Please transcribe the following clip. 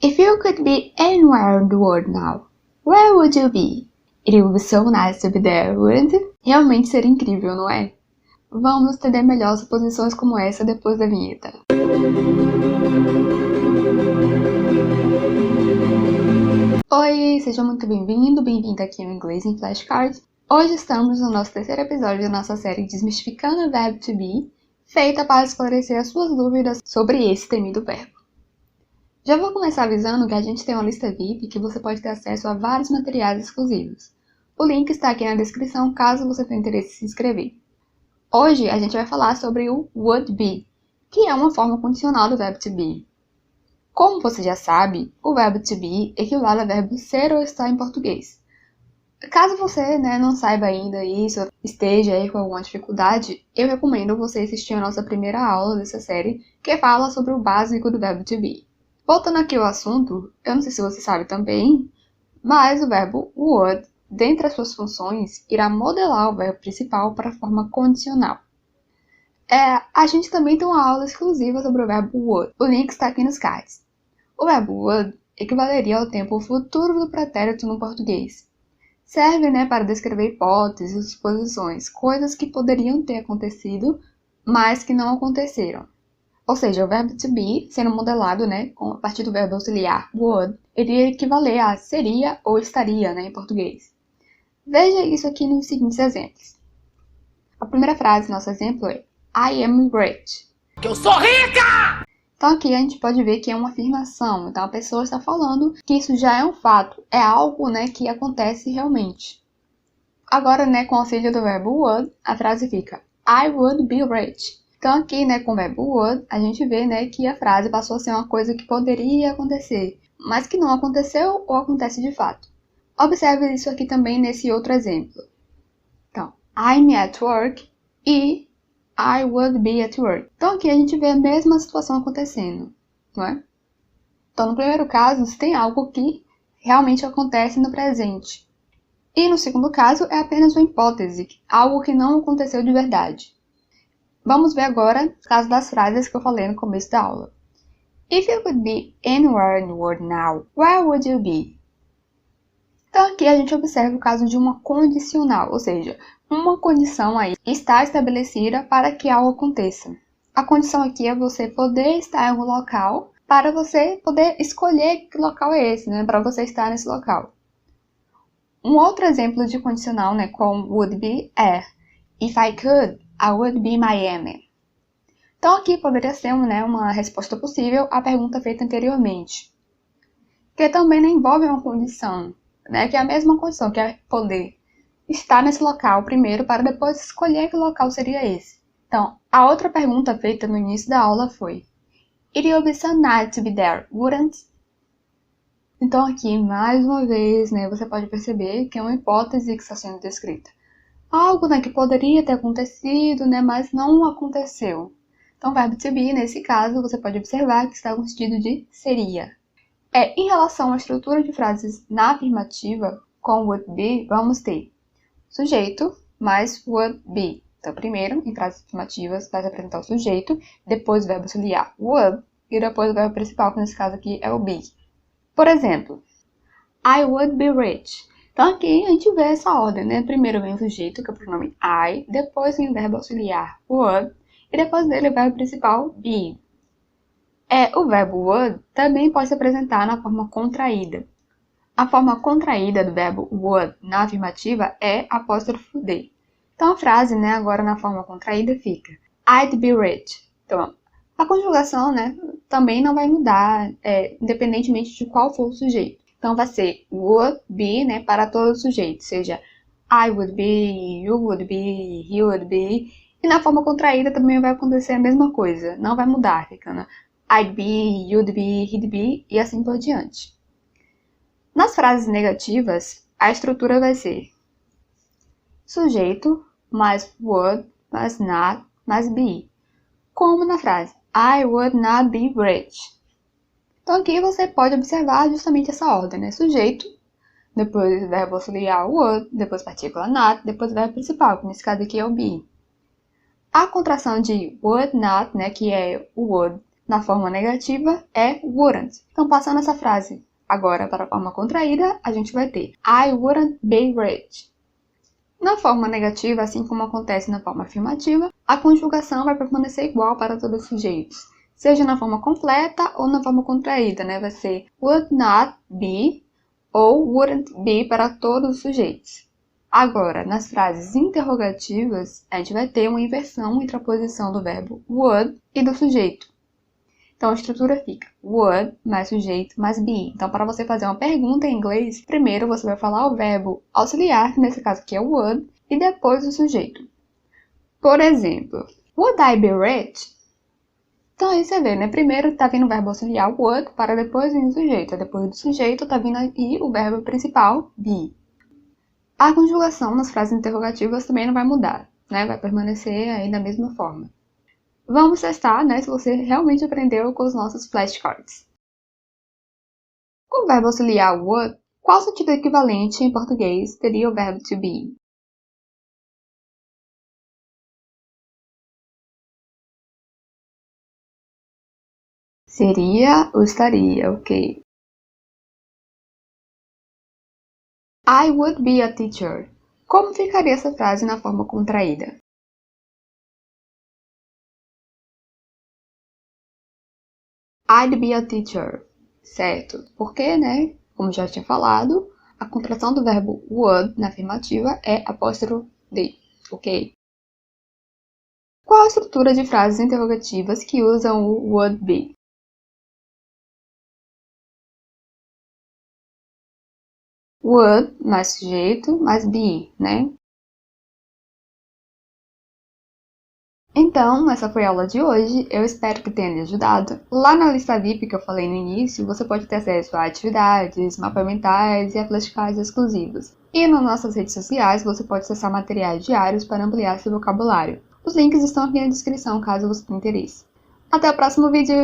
If you could be anywhere in the world now, where would you be? It would be so nice to be there, wouldn't it? Realmente seria incrível, não é? Vamos entender melhor suposições como essa depois da vinheta. Oi, seja muito bem-vindo, bem-vinda aqui ao Inglês em Flashcards. Hoje estamos no nosso terceiro episódio da nossa série Desmistificando o Verbo to Be, feita para esclarecer as suas dúvidas sobre esse temido verbo. Já vou começar avisando que a gente tem uma lista VIP que você pode ter acesso a vários materiais exclusivos. O link está aqui na descrição caso você tenha interesse em se inscrever. Hoje a gente vai falar sobre o would be, que é uma forma condicional do verbo to be. Como você já sabe, o verbo to be equivale ao verbo ser ou estar em português. Caso você não saiba ainda isso, esteja aí com alguma dificuldade, eu recomendo você assistir a nossa primeira aula dessa série, que fala sobre o básico do verbo to be. Voltando aqui ao assunto, eu não sei se você sabe também, mas o verbo would, dentre as suas funções, irá modelar o verbo principal para a forma condicional. A gente também tem uma aula exclusiva sobre o verbo would. O link está aqui nos cards. O verbo would equivaleria ao tempo futuro do pretérito no português. Serve para descrever hipóteses, suposições, coisas que poderiam ter acontecido, mas que não aconteceram. Ou seja, o verbo to be, sendo modelado a partir do verbo auxiliar would, iria equivaler a seria ou estaria em português. Veja isso aqui nos seguintes exemplos. A primeira frase do nosso exemplo é I am rich. Que eu sou rica! Então aqui a gente pode ver que é uma afirmação. Então a pessoa está falando que isso já é um fato, é algo que acontece realmente. Agora, com o auxílio do verbo would, a frase fica I would be rich. Então aqui, com o verbo would, a gente vê que a frase passou a ser uma coisa que poderia acontecer, mas que não aconteceu ou acontece de fato. Observe isso aqui também nesse outro exemplo. Então, I'm at work e I would be at work. Então aqui a gente vê a mesma situação acontecendo, não é? Então no primeiro caso, você tem algo que realmente acontece no presente. E no segundo caso, é apenas uma hipótese, algo que não aconteceu de verdade. Vamos ver agora o caso das frases que eu falei no começo da aula. If you could be anywhere in the world now, where would you be? Então aqui a gente observa o caso de uma condicional, ou seja, uma condição aí está estabelecida para que algo aconteça. A condição aqui é você poder estar em algum local para você poder escolher que local é esse, para você estar nesse local. Um outro exemplo de condicional com would be é If I could, I would be Miami. Então aqui poderia ser uma resposta possível à pergunta feita anteriormente, que também envolve uma condição, que é a mesma condição, que é poder estar nesse local primeiro para depois escolher que local seria esse. Então, a outra pergunta feita no início da aula foi It would be so nice to be there, wouldn't? Então aqui, mais uma vez, você pode perceber que é uma hipótese que está sendo descrita. Algo que poderia ter acontecido, mas não aconteceu. Então, o verbo to be, nesse caso, você pode observar que está com o sentido de seria. Em relação à estrutura de frases na afirmativa, com would be, vamos ter sujeito mais would be. Então, primeiro, em frases afirmativas, vai se apresentar o sujeito, depois o verbo auxiliar would, e depois o verbo principal, que nesse caso aqui é o be. Por exemplo, I would be rich. Então, aqui a gente vê essa ordem, Primeiro vem o sujeito, que é o pronome I, depois vem o verbo auxiliar would, e depois dele o verbo principal be. O verbo would também pode se apresentar na forma contraída. A forma contraída do verbo would na afirmativa é apóstrofo D. Então a frase, agora na forma contraída fica I'd be rich. Então a conjugação, também não vai mudar, independentemente de qual for o sujeito. Então vai ser would be, para todo o sujeito, seja I would be, you would be, he would be. E na forma contraída também vai acontecer a mesma coisa, não vai mudar, ficando I'd be, you'd be, he'd be e assim por diante. Nas frases negativas, a estrutura vai ser sujeito mais would mais not mais be, como na frase I would not be rich. Então aqui você pode observar justamente essa ordem, Sujeito, depois verbo auxiliar would, depois partícula not, depois verbo principal, que nesse caso aqui é o be. A contração de would not, que é o would, na forma negativa é wouldn't. Então, passando essa frase agora para a forma contraída, a gente vai ter I wouldn't be rich. Na forma negativa, assim como acontece na forma afirmativa, a conjugação vai permanecer igual para todos os sujeitos, seja na forma completa ou na forma contraída, né? Vai ser would not be ou wouldn't be para todos os sujeitos. Agora, nas frases interrogativas, a gente vai ter uma inversão entre a posição do verbo would e do sujeito. Então, a estrutura fica would mais sujeito mais be. Então, para você fazer uma pergunta em inglês, primeiro você vai falar o verbo auxiliar, que nesse caso aqui é would, e depois o sujeito. Por exemplo, would I be rich? Então, aí você vê, né? Primeiro está vindo o verbo auxiliar would, para depois vir o sujeito. Depois do sujeito está vindo aí o verbo principal be. A conjugação nas frases interrogativas também não vai mudar, né? Vai permanecer aí da mesma forma. Vamos testar, né, se você realmente aprendeu com os nossos flashcards. Com o verbo auxiliar would, qual sentido equivalente em português teria o verbo to be? Seria ou estaria, ok. I would be a teacher. Como ficaria essa frase na forma contraída? I'd be a teacher. Certo. Porque, né, como já tinha falado, a contração do verbo would na afirmativa é apóstrofo D, ok? Qual a estrutura de frases interrogativas que usam o would be? Would mais sujeito mais be, né? Então, essa foi a aula de hoje, eu espero que tenha lhe ajudado. Lá na lista VIP que eu falei no início, você pode ter acesso a atividades, mapas mentais e a flashcards exclusivos. E nas nossas redes sociais, você pode acessar materiais diários para ampliar seu vocabulário. Os links estão aqui na descrição, caso você tenha interesse. Até o próximo vídeo!